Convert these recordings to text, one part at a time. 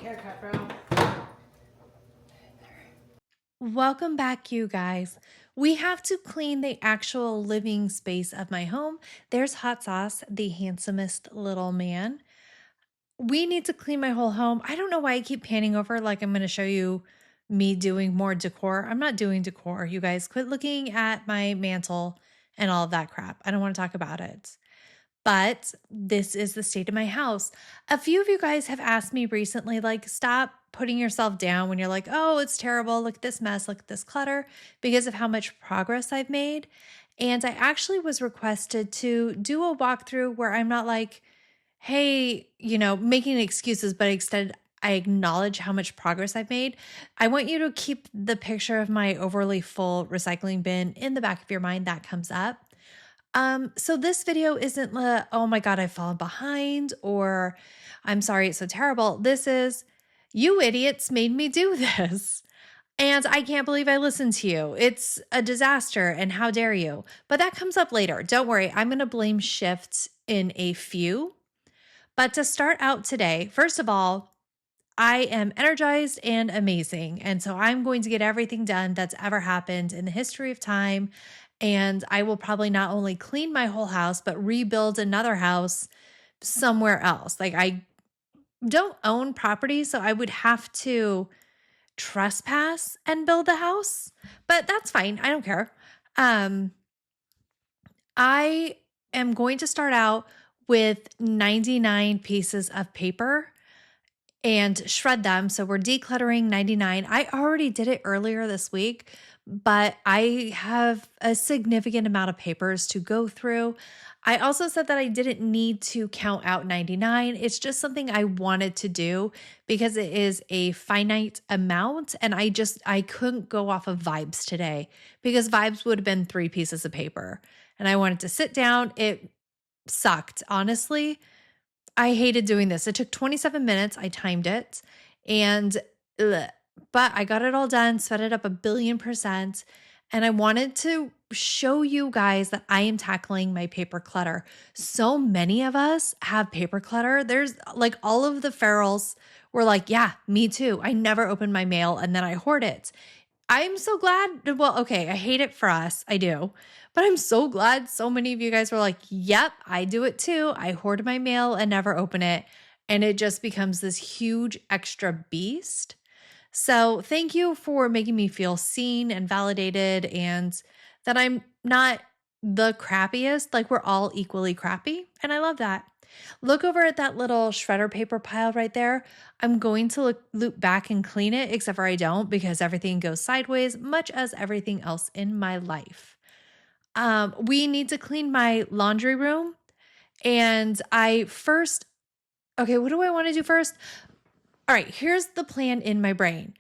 haircut, bro. Welcome back, you guys. We have to clean the actual living space of my home. There's Hot Sauce, the handsomest little man. We need to clean my whole home. I don't know why I keep panning over like I'm going to show you me doing more decor. I'm not doing decor. You guys quit looking at my mantle and all of that crap. I don't want to talk about it. But this is the state of my house. A few of you guys have asked me recently, like, stop putting yourself down when you're like, oh, it's terrible. Look at this mess. Look at this clutter, because of how much progress I've made. And I actually was requested to do a walkthrough where I'm not like, hey, making excuses, but instead I acknowledge how much progress I've made. I want you to keep the picture of my overly full recycling bin in the back of your mind. That comes up. So this video isn't oh my God, I've fallen behind, or I'm sorry, it's so terrible. This is, you idiots made me do this. And I can't believe I listened to you. It's a disaster, and how dare you? But that comes up later. Don't worry, I'm going to blame shifts in a few. But to start out today, first of all, I am energized and amazing. And so I'm going to get everything done that's ever happened in the history of time. And I will probably not only clean my whole house, but rebuild another house somewhere else. Like, I don't own property, so I would have to trespass and build a house, but that's fine. I don't care. I am going to start out with 99 pieces of paper and shred them. So we're decluttering 99. I already did it earlier this week, but I have a significant amount of papers to go through. I also said that I didn't need to count out 99. It's just something I wanted to do because it is a finite amount, and I couldn't go off of vibes today, because vibes would have been 3 pieces of paper, and I wanted to sit down. It sucked, honestly. I hated doing this. It took 27 minutes. I timed it, but I got it all done, sped it up 1,000,000,000%. And I wanted to show you guys that I am tackling my paper clutter. So many of us have paper clutter. There's like, all of the ferals were like, yeah, me too. I never open my mail and then I hoard it. I'm so glad. Well, okay, I hate it for us. I do. But I'm so glad so many of you guys were like, yep, I do it too. I hoard my mail and never open it. And it just becomes this huge extra beast. So thank you for making me feel seen and validated, and that I'm not the crappiest. Like, we're all equally crappy. And I love that. Look over at that little shredder paper pile right there. I'm going to loop back and clean it, except for I don't, because everything goes sideways, much as everything else in my life. We need to clean my laundry room. And okay, what do I want to do first? All right, here's the plan in my brain.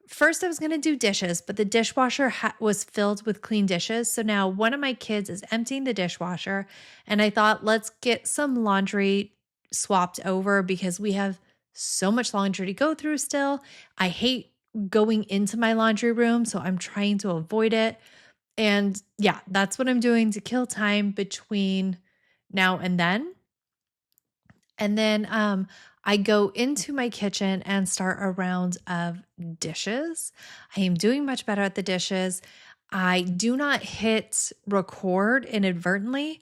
First, I was going to do dishes, but the dishwasher was filled with clean dishes. So now one of my kids is emptying the dishwasher, and I thought, let's get some laundry swapped over, because we have so much laundry to go through still. I hate going into my laundry room, so I'm trying to avoid it. And yeah, that's what I'm doing to kill time between now and then. And then I go into my kitchen and start a round of dishes. I am doing much better at the dishes. I do not hit record inadvertently,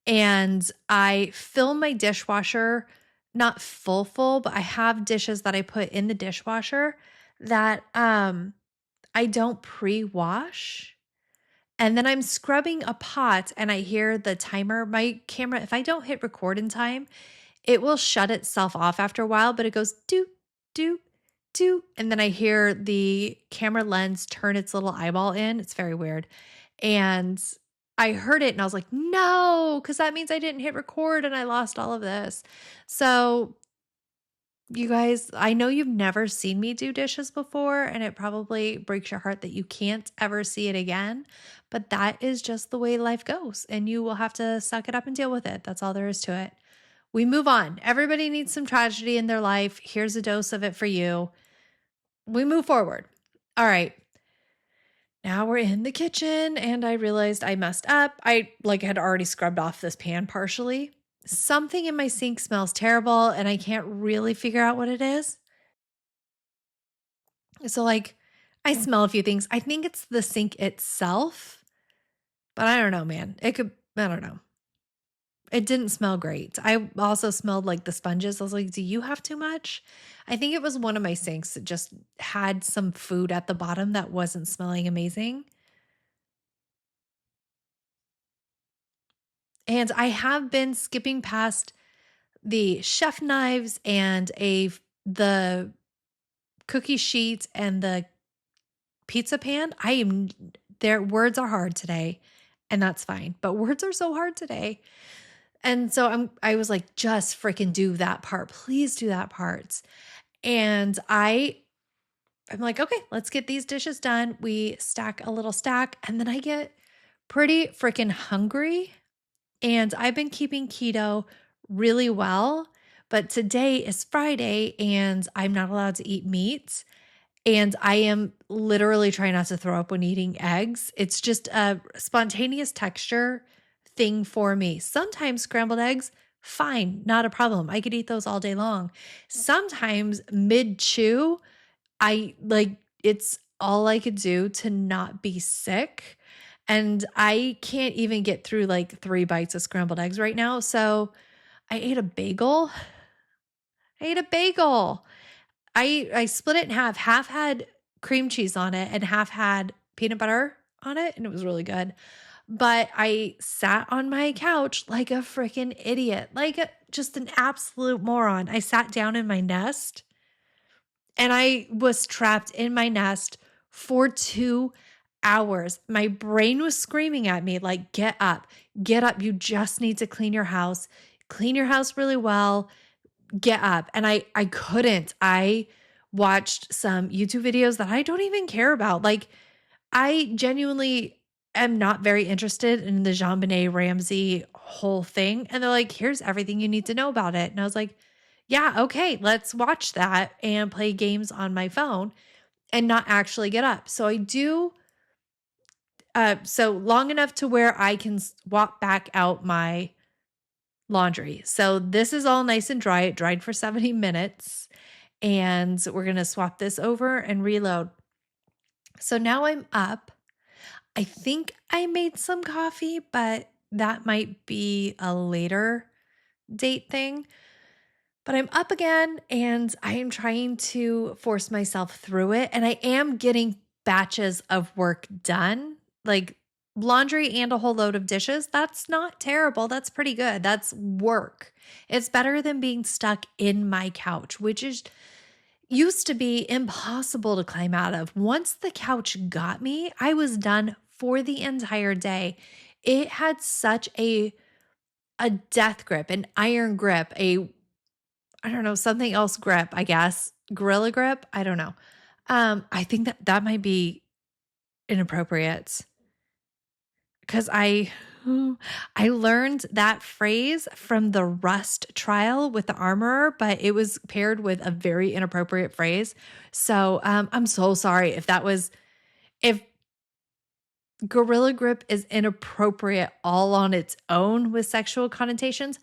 and I fill my dishwasher, not full, but I have dishes that I put in the dishwasher that I don't pre-wash. And then I'm scrubbing a pot, and I hear the timer. My camera, if I don't hit record in time, it will shut itself off after a while, but it goes doop, doop, doop. And then I hear the camera lens turn its little eyeball in. It's very weird. And I heard it and I was like, no, because that means I didn't hit record and I lost all of this. So you guys, I know you've never seen me do dishes before, and it probably breaks your heart that you can't ever see it again. But that is just the way life goes, and you will have to suck it up and deal with it. That's all there is to it. We move on. Everybody needs some tragedy in their life. Here's a dose of it for you. We move forward. All right. Now we're in the kitchen, and I realized I messed up. I had already scrubbed off this pan partially. Something in my sink smells terrible, and I can't really figure out what it is. So like I smell a few things. I think it's the sink itself, but I don't know, man. I don't know. It didn't smell great. I also smelled like the sponges. I was like, do you have too much? I think it was one of my sinks that just had some food at the bottom that wasn't smelling amazing. And I have been skipping past the chef knives and the cookie sheet and the pizza pan. Their words are hard today, and that's fine. But words are so hard today. And so I was like, just freaking do that part. Please do that part. And I'm like, okay, let's get these dishes done. We stack a little stack, and then I get pretty freaking hungry. And I've been keeping keto really well, but today is Friday and I'm not allowed to eat meat. And I am literally trying not to throw up when eating eggs. It's just a spontaneous texture thing for me. Sometimes scrambled eggs, fine, not a problem. I could eat those all day long. Sometimes mid chew, it's all I could do to not be sick. And I can't even get through like 3 bites of scrambled eggs right now. So I ate a bagel. I ate a bagel. I split it in half. Half had cream cheese on it and half had peanut butter on it, and it was really good. But I sat on my couch like a freaking idiot, just an absolute moron. I sat down in my nest and I was trapped in my nest for 2 hours. My brain was screaming at me like, get up, get up. You just need to clean your house really well, get up. And I couldn't. I watched some YouTube videos that I don't even care about. Like, I genuinely am not very interested in the JonBenet Ramsey whole thing. And they're like, here's everything you need to know about it. And I was like, yeah, okay, let's watch that and play games on my phone and not actually get up. So I do, so long enough to where I can swap back out my laundry. So this is all nice and dry. It dried for 70 minutes. And we're going to swap this over and reload. So now I'm up. I think I made some coffee, but that might be a later date thing. But I'm up again and I am trying to force myself through it. And I am getting batches of work done, like laundry and a whole load of dishes. That's not terrible. That's pretty good. That's work. It's better than being stuck in my couch, which used to be impossible to climb out of. Once the couch got me, I was done for the entire day. It had such a death grip, an iron grip, I don't know, something else grip, I guess. Gorilla grip, I don't know. I think that might be inappropriate because I learned that phrase from the Rust trial with the armorer, but it was paired with a very inappropriate phrase. So I'm so sorry if gorilla grip is inappropriate all on its own with sexual connotations.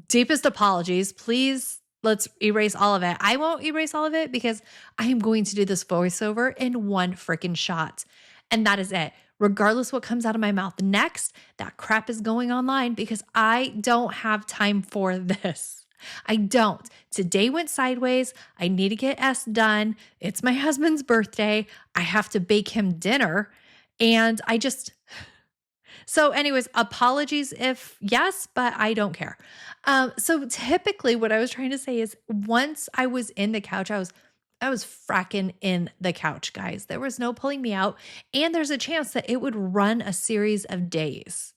Deepest apologies. Please, let's erase all of it. I won't erase all of it because I am going to do this voiceover in one freaking shot. And that is it. Regardless what comes out of my mouth next, that crap is going online because I don't have time for this. I don't. Today went sideways. I need to get S done. It's my husband's birthday. I have to bake him dinner. And so anyways, apologies if yes, but I don't care. So typically what I was trying to say is once I was in the couch, I was fracking in the couch, guys. There was no pulling me out. And there's a chance that it would run a series of days.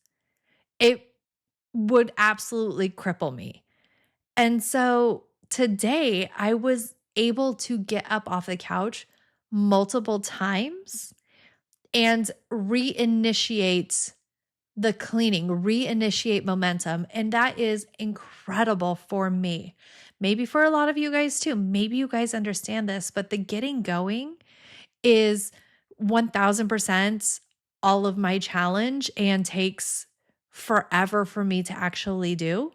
It would absolutely cripple me. And so today I was able to get up off the couch multiple times and reinitiate the cleaning, reinitiate momentum. And that is incredible for me. Maybe for a lot of you guys too. Maybe you guys understand this, but the getting going is 1000% all of my challenge and takes forever for me to actually do.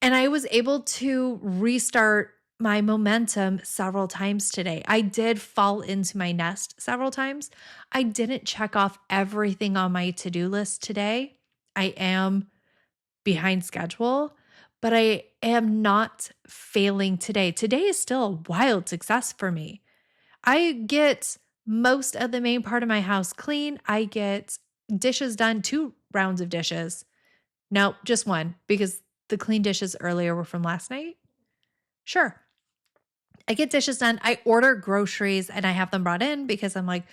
And I was able to restart my momentum several times today. I did fall into my nest several times. I didn't check off everything on my to-do list today. I am behind schedule, but I am not failing today. Today is still a wild success for me. I get most of the main part of my house clean. I get dishes done, 2 rounds of dishes. No, just one, because the clean dishes earlier were from last night. Sure. I get dishes done. I order groceries and I have them brought in because I'm like,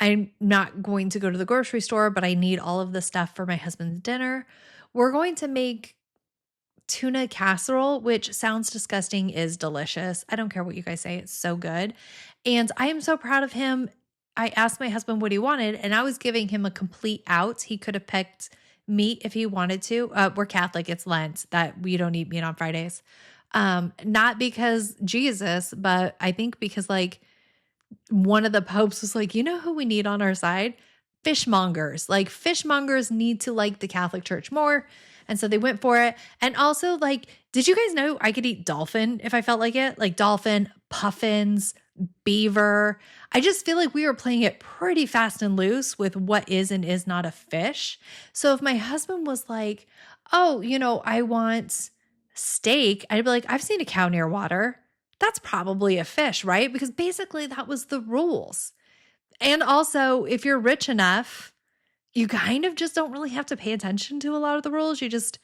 I'm not going to go to the grocery store, but I need all of the stuff for my husband's dinner. We're going to make tuna casserole, which sounds disgusting, is delicious. I don't care what you guys say. It's so good. And I am so proud of him. I asked my husband what he wanted, and I was giving him a complete out. He could have picked meat if he wanted to. We're Catholic. It's Lent that we don't eat meat on Fridays. Not because Jesus, but I think because like one of the popes was like, you know who we need on our side? Fishmongers. Like fishmongers need to like the Catholic Church more. And so they went for it. And also, like, did you guys know I could eat dolphin if I felt like it? Like dolphin, puffins, beaver. I just feel like we were playing it pretty fast and loose with what is and is not a fish. So if my husband was like, oh, I want steak, I'd be like, I've seen a cow near water. That's probably a fish, right? Because basically that was the rules. And also, if you're rich enough, you kind of just don't really have to pay attention to a lot of the rules. You just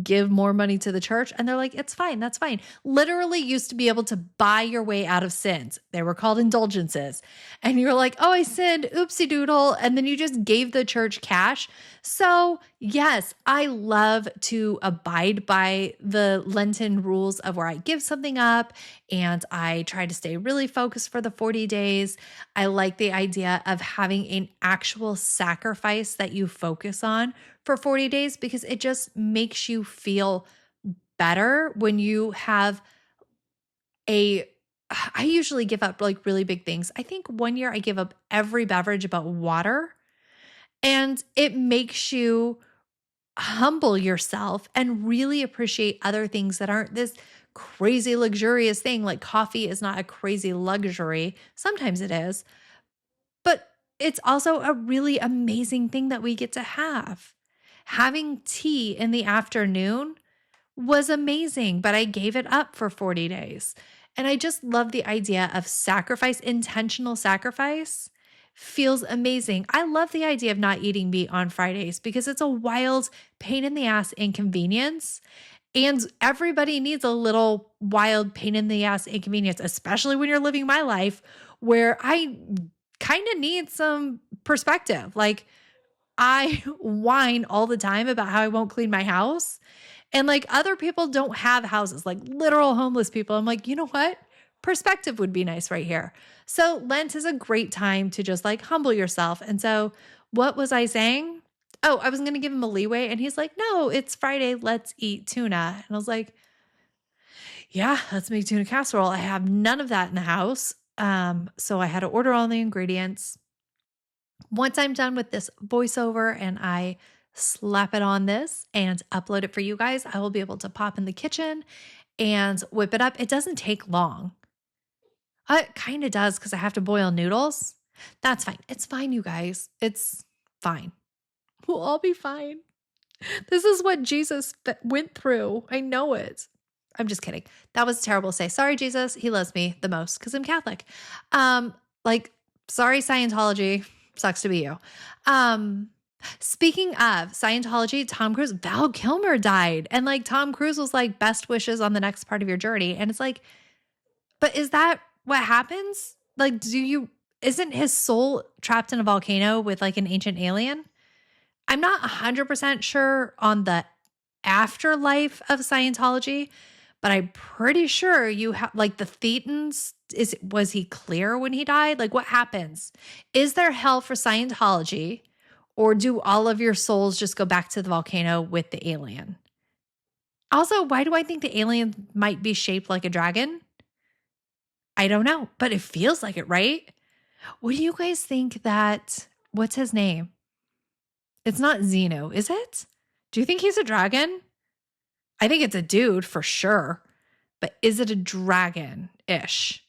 give more money to the church and they're like, it's fine. That's fine. Literally used to be able to buy your way out of sins. They were called indulgences. And you're like, oh, I sinned, oopsie doodle. And then you just gave the church cash. So yes, I love to abide by the Lenten rules of where I give something up and I try to stay really focused for the 40 days. I like the idea of having an actual sacrifice that you focus on for 40 days because it just makes you feel better when you have I usually give up like really big things. I think one year I gave up every beverage but water, and it makes you humble yourself and really appreciate other things that aren't this crazy luxurious thing. Like coffee is not a crazy luxury. Sometimes it is, but it's also a really amazing thing that we get to have. Having tea in the afternoon was amazing, but I gave it up for 40 days. And I just love the idea of sacrifice, intentional sacrifice feels amazing. I love the idea of not eating meat on Fridays because it's a wild pain in the ass inconvenience. And everybody needs a little wild pain in the ass inconvenience, especially when you're living my life where I kind of need some perspective. Like I whine all the time about how I won't clean my house. And like other people don't have houses, like literal homeless people. I'm like, you know what? Perspective would be nice right here. So Lent is a great time to just like humble yourself. And so what was I saying? Oh, I was going to give him a leeway. And he's like, no, it's Friday. Let's eat tuna. And I was like, yeah, let's make tuna casserole. I have none of that in the house. So I had to order all the ingredients. Once I'm done with this voiceover and I slap it on this and upload it for you guys, I will be able to pop in the kitchen and whip it up. It doesn't take long. It kind of does because I have to boil noodles. That's fine. It's fine, you guys. It's fine. We'll all be fine. This is what Jesus went through. I know it. I'm just kidding. That was terrible to say. Sorry, Jesus. He loves me the most because I'm Catholic. Sorry, Scientology. Sucks to be you. Speaking of Scientology, Tom Cruise, Val Kilmer died. And like Tom Cruise was like, best wishes on the next part of your journey. And it's like, but is that what happens? Like, isn't his soul trapped in a volcano with like an ancient alien? I'm not 100% sure on the afterlife of Scientology, but I'm pretty sure you have like the Thetans. Was he clear when he died? Like what happens? Is there hell for Scientology, or do all of your souls just go back to the volcano with the alien? Also, why do I think the alien might be shaped like a dragon? I don't know, but it feels like it, right? What do you guys think what's his name? It's not Zeno, is it? Do you think he's a dragon? I think it's a dude for sure. but is it a dragon-ish?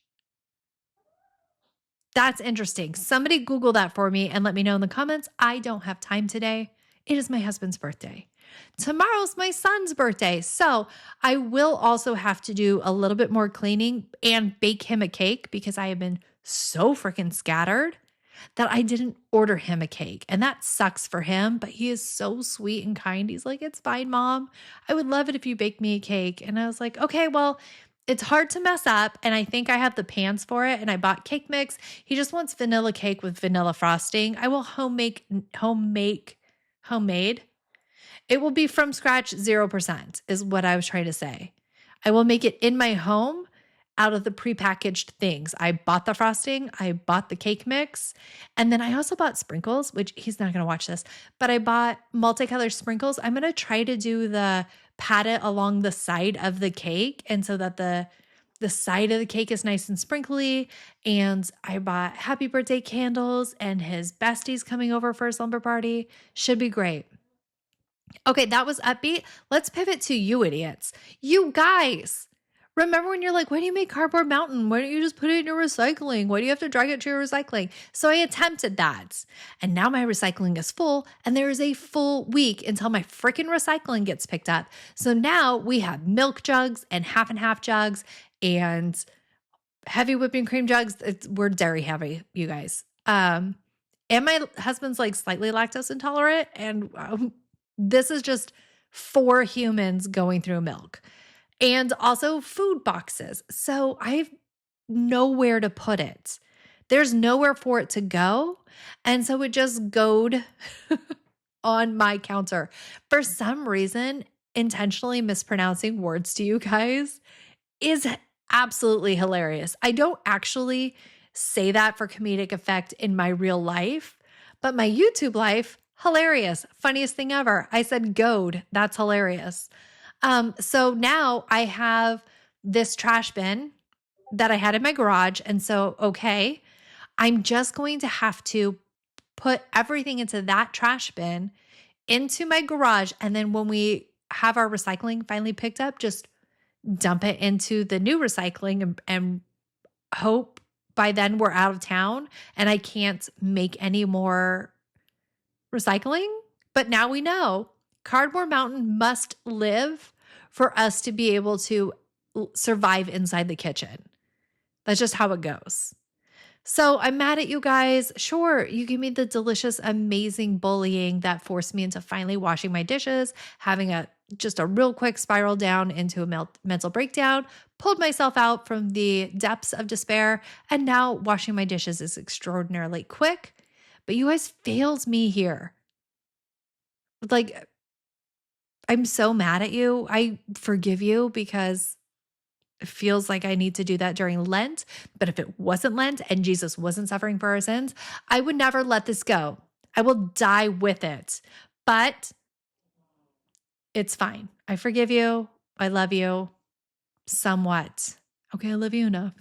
That's interesting. Somebody Google that for me and let me know in the comments. I don't have time today. It is my husband's birthday. Tomorrow's my son's birthday. So I will also have to do a little bit more cleaning and bake him a cake because I have been so freaking scattered that I didn't order him a cake. And that sucks for him, but he is so sweet and kind. He's like, "It's fine, Mom. I would love it if you bake me a cake." And I was like, "Okay, well, it's hard to mess up. And I think I have the pans for it. And I bought cake mix. He just wants vanilla cake with vanilla frosting. I will homemade. It will be from scratch 0% is what I was trying to say. I will make it in my home out of the prepackaged things. I bought the frosting, I bought the cake mix, and then I also bought sprinkles, which he's not going to watch this, but I bought multicolored sprinkles. I'm going to try to do the pat it along the side of the cake, and so that the side of the cake is nice and sprinkly. And I bought happy birthday candles, and his bestie's coming over for a slumber party. Should be great. Okay, that was upbeat. Let's pivot to you idiots. You guys, remember when you're like, why do you make cardboard mountain? Why don't you just put it in your recycling? Why do you have to drag it to your recycling? So I attempted that. And now my recycling is full, and there is a full week until my freaking recycling gets picked up. So now we have milk jugs and half jugs and heavy whipping cream jugs. We're dairy heavy, you guys. And my husband's like slightly lactose intolerant, and this is just 4 humans going through milk. And also food boxes. So I have nowhere to put it. There's nowhere for it to go. And so it just goed on my counter. For some reason, intentionally mispronouncing words to you guys is absolutely hilarious. I don't actually say that for comedic effect in my real life, but my YouTube life, hilarious. Funniest thing ever. I said goad. That's hilarious. So now I have this trash bin that I had in my garage. And so, okay, I'm just going to have to put everything into that trash bin into my garage. And then when we have our recycling finally picked up, just dump it into the new recycling and hope by then we're out of town and I can't make any more recycling. But now we know Cardboard Mountain must live for us to be able to survive inside the kitchen. That's just how it goes. So I'm mad at you guys. Sure, you give me the delicious, amazing bullying that forced me into finally washing my dishes, having just a real quick spiral down into a mental breakdown, pulled myself out from the depths of despair, and now washing my dishes is extraordinarily quick. But you guys failed me here. Like, I'm so mad at you. I forgive you because it feels like I need to do that during Lent. But if it wasn't Lent and Jesus wasn't suffering for our sins, I would never let this go. I will die with it. But it's fine. I forgive you. I love you somewhat. Okay, I love you enough.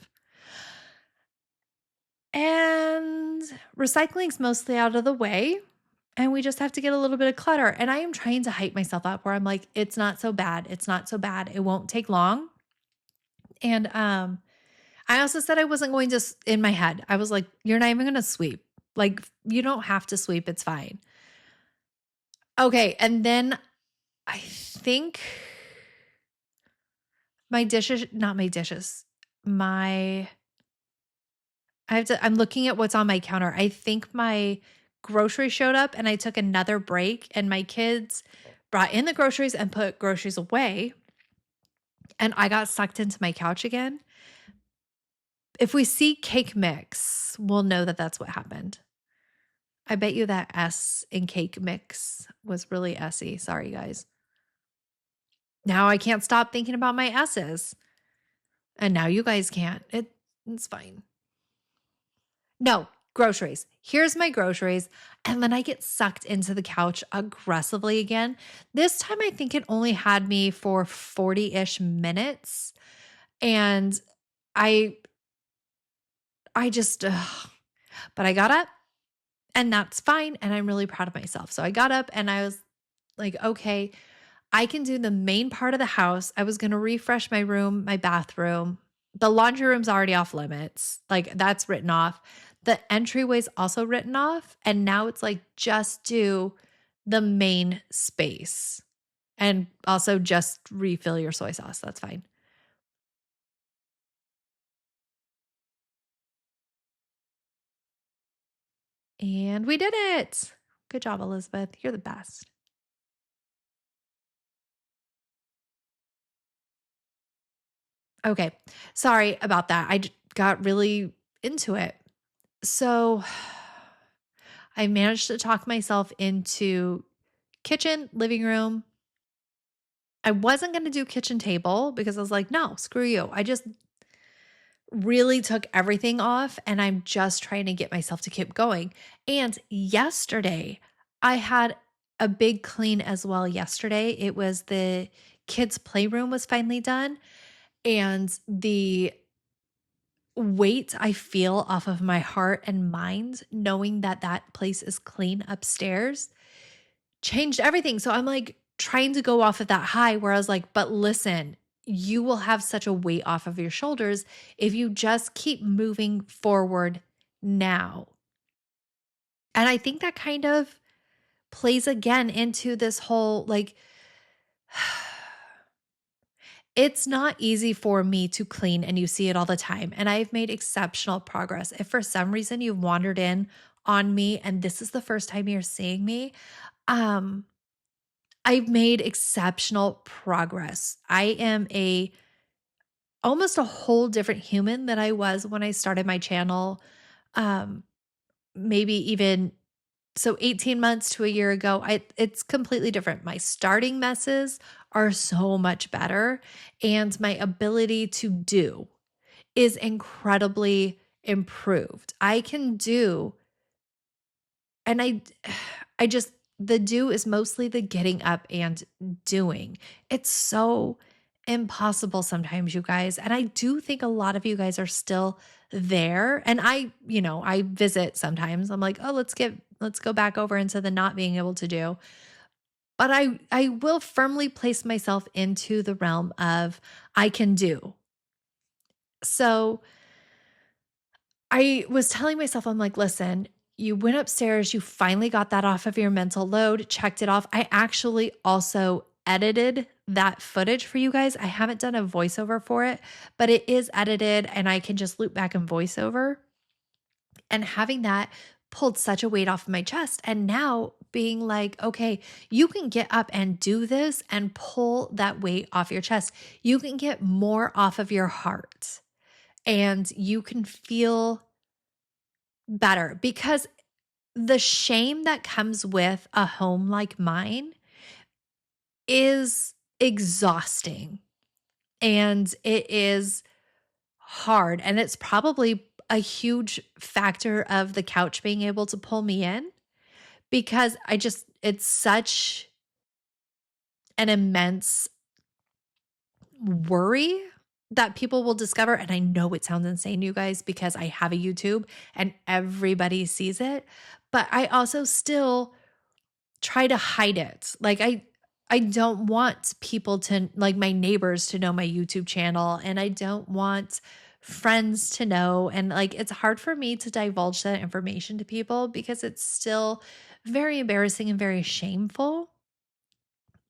And recycling's mostly out of the way. And we just have to get a little bit of clutter. And I am trying to hype myself up where I'm like, it's not so bad. It's not so bad. It won't take long. And I also said I wasn't going to, in my head, I was like, you're not even going to sweep. Like, you don't have to sweep. It's fine. Okay. And then I think I'm looking at what's on my counter. I think my groceries showed up and I took another break and my kids brought in the groceries and put groceries away. And I got sucked into my couch again. If we see cake mix, we'll know that that's what happened. I bet you that S in cake mix was really S-y. Sorry, guys. Now I can't stop thinking about my S's. And now you guys can't. It's fine. No, groceries. Here's my groceries. And then I get sucked into the couch aggressively again. This time I think it only had me for 40-ish minutes. And I just, but I got up and that's fine. And I'm really proud of myself. So I got up and I was like, okay, I can do the main part of the house. I was going to refresh my room, my bathroom. The laundry room's already off limits. Like that's written off. The entryway's also written off. And now it's like just do the main space and also just refill your soy sauce. That's fine. And we did it. Good job, Elizabeth. You're the best. Okay. Sorry about that. Got really into it. So I managed to talk myself into kitchen, living room. I wasn't going to do kitchen table because I was like, no, screw you. I just really took everything off and I'm just trying to get myself to keep going. And yesterday, I had a big clean as well. Yesterday, it was the kids' playroom was finally done. And the weight I feel off of my heart and mind, knowing that that place is clean upstairs, changed everything. So I'm like trying to go off of that high where I was like, but listen, you will have such a weight off of your shoulders if you just keep moving forward now. And I think that kind of plays again into this whole like, it's not easy for me to clean and you see it all the time. And I've made exceptional progress. If for some reason you've wandered in on me and this is the first time you're seeing me, um, I've made exceptional progress. I am almost a whole different human than I was when I started my channel. Um, maybe even so 18 months to a year ago, it's completely different. My starting messes are so much better and my ability to do is incredibly improved. I can do and I just the do is mostly the getting up and doing. It's so impossible sometimes, you guys. And I do think a lot of you guys are still there. And I visit sometimes. I'm like, "Oh, let's go back over into the not being able to do." But I will firmly place myself into the realm of I can do. So I was telling myself, I'm like, listen, you went upstairs, you finally got that off of your mental load, checked it off. I actually also edited that footage for you guys. I haven't done a voiceover for it, but it is edited and I can just loop back and voiceover. And having that pulled such a weight off of my chest. And now being like, okay, you can get up and do this and pull that weight off your chest. You can get more off of your heart and you can feel better because the shame that comes with a home like mine is exhausting and it is hard. And it's probably a huge factor of the couch being able to pull me in because it's such an immense worry that people will discover. And I know it sounds insane, you guys, because I have a YouTube and everybody sees it, but I also still try to hide it. Like I don't want people to like my neighbors to know my YouTube channel and I don't want friends to know and like it's hard for me to divulge that information to people because it's still very embarrassing and very shameful.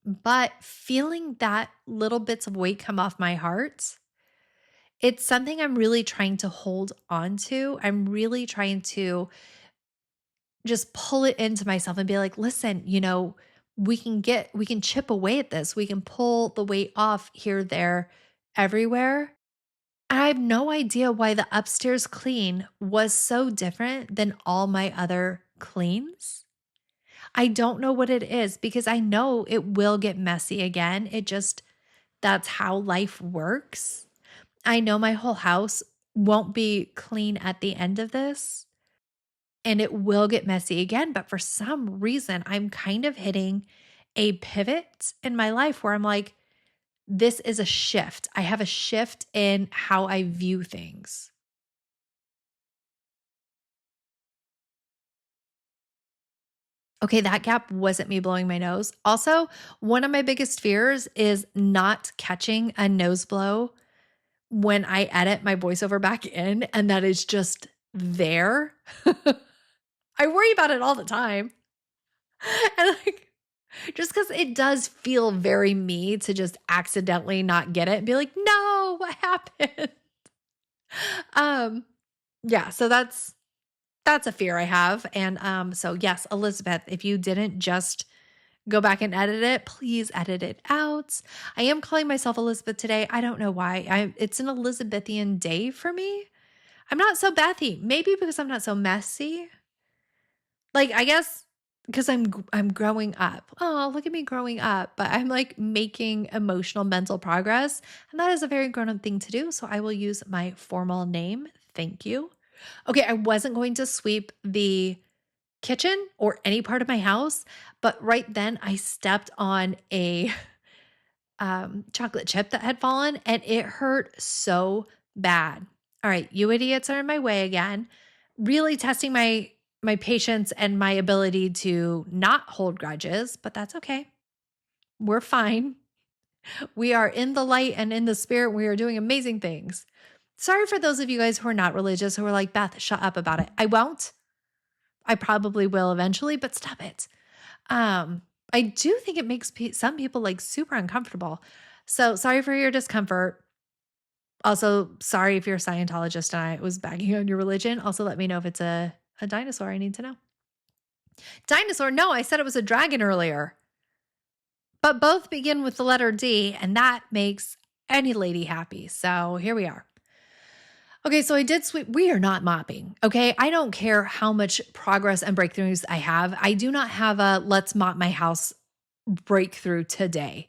But feeling that little bits of weight come off my heart, it's something I'm really trying to hold on to. I'm really trying to just pull it into myself and be like, listen, we can chip away at this. We can pull the weight off here, there, everywhere. I have no idea why the upstairs clean was so different than all my other cleans. I don't know what it is because I know it will get messy again. That's how life works. I know my whole house won't be clean at the end of this and it will get messy again. But for some reason, I'm kind of hitting a pivot in my life where I'm like, this is a shift. I have a shift in how I view things. Okay, that gap wasn't me blowing my nose. Also, one of my biggest fears is not catching a nose blow when I edit my voiceover back in, and that is just there. I worry about it all the time. And like, just because it does feel very me to just accidentally not get it and be like, no, what happened? Um, yeah, so that's a fear I have. And so yes, Elizabeth, if you didn't just go back and edit it, please edit it out. I am calling myself Elizabeth today. I don't know why. It's an Elizabethan day for me. I'm not so Bethy. Maybe because I'm not so messy. Like, I guess because I'm growing up. Oh, look at me growing up. But I'm like making emotional mental progress. And that is a very grown-up thing to do. So I will use my formal name. Thank you. Okay, I wasn't going to sweep the kitchen or any part of my house, but right then I stepped on a chocolate chip that had fallen and it hurt so bad. All right, you idiots are in my way again. Really testing my patience and my ability to not hold grudges, but that's okay. We're fine. We are in the light and in the spirit. We are doing amazing things. Sorry for those of you guys who are not religious who are like, Beth, shut up about it. I won't. I probably will eventually, but stop it. I do think it makes some people like super uncomfortable. So sorry for your discomfort. Also, sorry if you're a Scientologist and I was bagging on your religion. Also, let me know if it's a dinosaur. I need to know. Dinosaur? No, I said it was a dragon earlier. But both begin with the letter D, and that makes any lady happy. So here we are. Okay, so I did sweep. We are not mopping. Okay, I don't care how much progress and breakthroughs I have. I do not have a let's mop my house breakthrough today.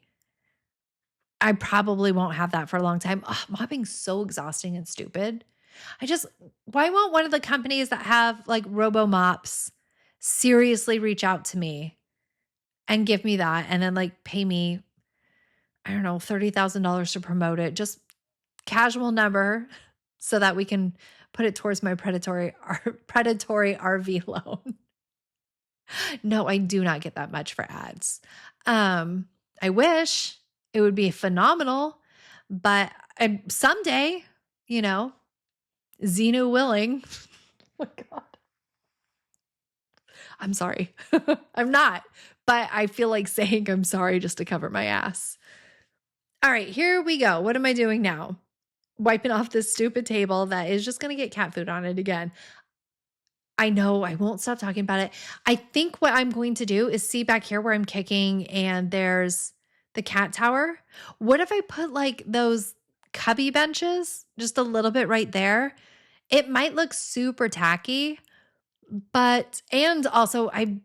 I probably won't have that for a long time. Ugh, mopping's so exhausting and stupid. Why won't one of the companies that have like robo mops seriously reach out to me and give me that and then like pay me, I don't know, $30,000 to promote it? Just casual number so that we can put it towards my predatory RV loan. No, I do not get that much for ads. I wish it would be phenomenal, but someday, Xenu willing. Oh my God. I'm sorry. I'm not, but I feel like saying I'm sorry just to cover my ass. All right, here we go. What am I doing now? Wiping off this stupid table that is just going to get cat food on it again. I know, I won't stop talking about it. I think what I'm going to do is see back here where I'm kicking and there's the cat tower. What if I put like those cubby benches just a little bit right there? It might look super tacky, and also I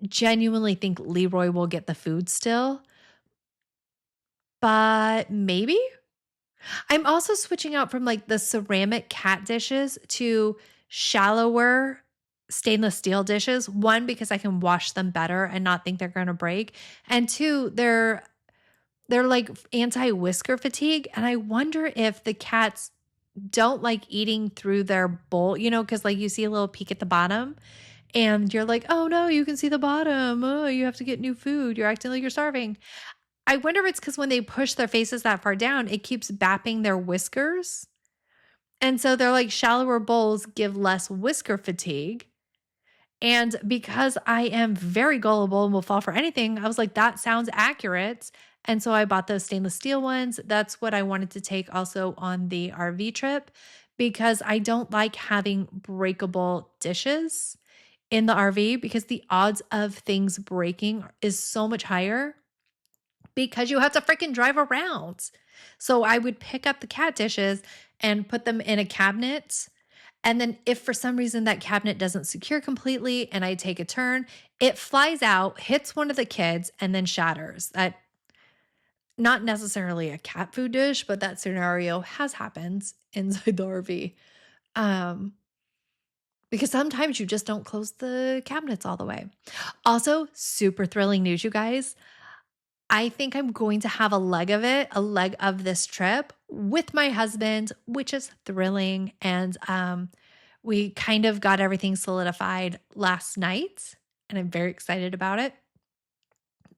genuinely think Leroy will get the food still, but maybe? I'm also switching out from like the ceramic cat dishes to shallower stainless steel dishes. One, because I can wash them better and not think they're going to break. And two, they're like anti-whisker fatigue. And I wonder if the cats don't like eating through their bowl, because like you see a little peek at the bottom and you're like, oh no, you can see the bottom. Oh, you have to get new food. You're acting like you're starving. I wonder if it's because when they push their faces that far down, it keeps bapping their whiskers. And so they're like shallower bowls give less whisker fatigue. And because I am very gullible and will fall for anything, I was like, that sounds accurate. And so I bought those stainless steel ones. That's what I wanted to take also on the RV trip because I don't like having breakable dishes in the RV because the odds of things breaking is so much higher because you have to freaking drive around. So I would pick up the cat dishes and put them in a cabinet. And then if for some reason that cabinet doesn't secure completely and I take a turn, it flies out, hits one of the kids, and then shatters. That not necessarily a cat food dish, but that scenario has happened inside the RV. Because sometimes you just don't close the cabinets all the way. Also, super thrilling news, you guys. I think I'm going to have a leg of this trip with my husband, which is thrilling. And we kind of got everything solidified last night. and I'm very excited about it.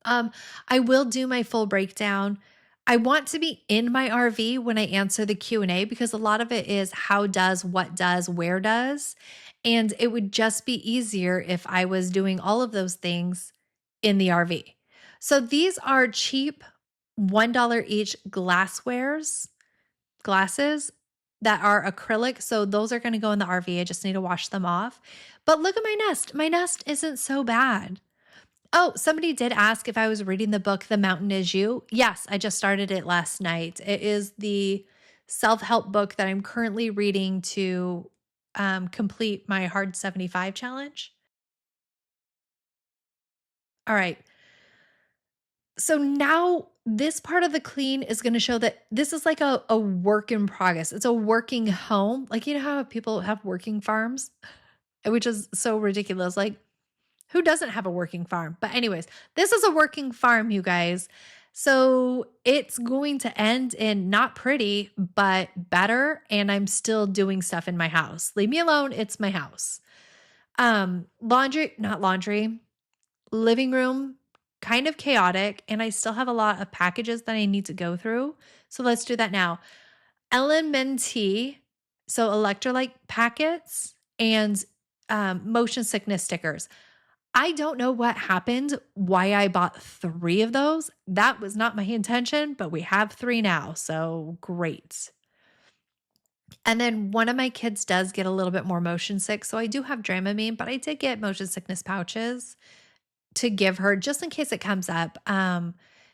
I will do my full breakdown. I want to be in my RV when I answer the Q&A because a lot of it is how does, what does, where does. And it would just be easier if I was doing all of those things in the RV. So these are cheap $1 each glasses that are acrylic. So those are going to go in the RV. I just need to wash them off. But look at my nest. My nest isn't so bad. Oh, somebody did ask if I was reading the book, The Mountain Is You. Yes, I just started it last night. It is the self-help book that I'm currently reading to complete my Hard 75 challenge. All right. So now this part of the clean is going to show that this is like a work in progress. It's a working home. Like, you know how people have working farms, which is so ridiculous. Like, who doesn't have a working farm? But anyways, this is a working farm, you guys. So it's going to end in not pretty, but better. And I'm still doing stuff in my house. Leave me alone. It's my house. Not laundry, living room, kind of chaotic. And I still have a lot of packages that I need to go through. So let's do that now. LMNT, so electrolyte packets and motion sickness stickers. I don't know what happened, why I bought 3 of those. That was not my intention, but we have 3 now, so great. And then one of my kids does get a little bit more motion sick, so I do have Dramamine, but I did get motion sickness pouches to give her just in case it comes up.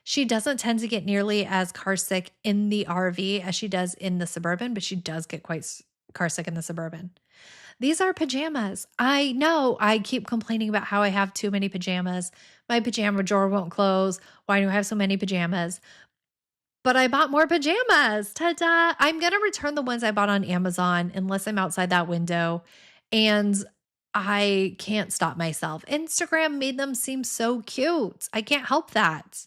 She doesn't tend to get nearly as car sick in the RV as she does in the Suburban, but she does get quite car sick in the Suburban. These are pajamas. I know I keep complaining about how I have too many pajamas. My pajama drawer won't close. Why do I have so many pajamas? But I bought more pajamas. Ta-da. I'm going to return the ones I bought on Amazon unless I'm outside that window. And I can't stop myself. Instagram made them seem so cute. I can't help that.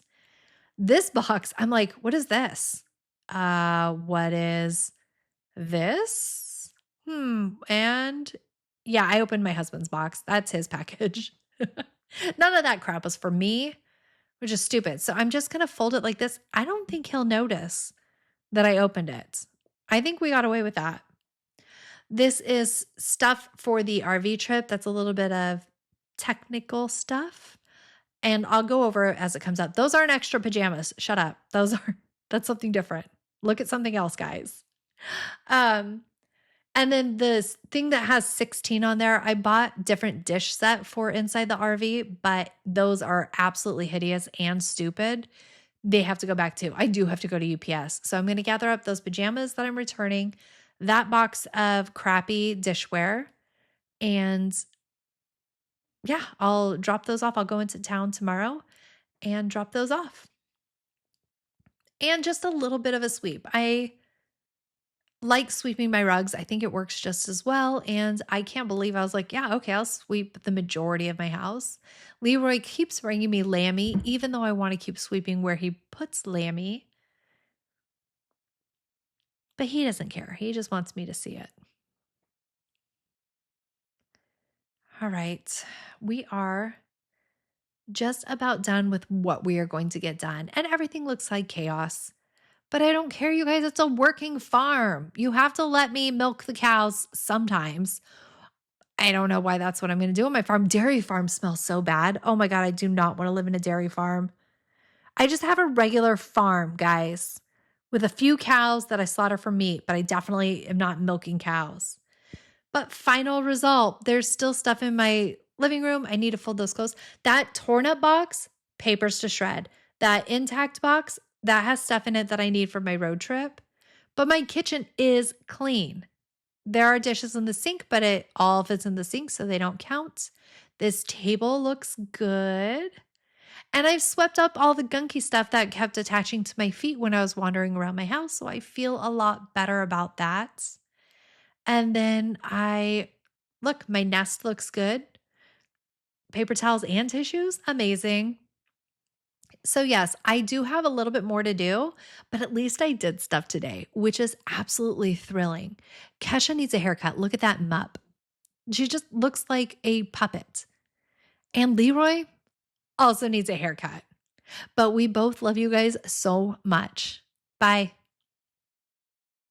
This box, I'm like, what is this? What is this? And yeah, I opened my husband's box. That's his package. None of that crap was for me, which is stupid. So I'm just going to fold it like this. I don't think he'll notice that I opened it. I think we got away with that. This is stuff for the RV trip. That's a little bit of technical stuff. And I'll go over it as it comes up. Those aren't extra pajamas. Shut up. That's something different. Look at something else, guys. And then the thing that has 16 on there, I bought different dish set for inside the RV, but those are absolutely hideous and stupid. They have to go back too. I do have to go to UPS. So I'm going to gather up those pajamas that I'm returning, that box of crappy dishware, and yeah, I'll drop those off. I'll go into town tomorrow and drop those off. And just a little bit of a sweep. I like sweeping my rugs. I think it works just as well. And I can't believe I was like, yeah, okay, I'll sweep the majority of my house. Leroy keeps bringing me Lammy, even though I want to keep sweeping where he puts Lammy. But he doesn't care. He just wants me to see it. All right. We are just about done with what we are going to get done. And everything looks like chaos. But I don't care, you guys. It's a working farm. You have to let me milk the cows sometimes. I don't know why that's what I'm going to do on my farm. Dairy farm smells so bad. Oh my God, I do not want to live in a dairy farm. I just have a regular farm, guys, with a few cows that I slaughter for meat, but I definitely am not milking cows. But final result, there's still stuff in my living room. I need to fold those clothes. That torn up box, papers to shred. That intact box, that has stuff in it that I need for my road trip. But my kitchen is clean. There are dishes in the sink, but it all fits in the sink, so they don't count. This table looks good. And I've swept up all the gunky stuff that kept attaching to my feet when I was wandering around my house, so I feel a lot better about that. And then look, my nest looks good. Paper towels and tissues, amazing. So yes, I do have a little bit more to do, but at least I did stuff today, which is absolutely thrilling. Kesha needs a haircut. Look at that mup. She just looks like a puppet. And Leroy also needs a haircut. But we both love you guys so much. Bye.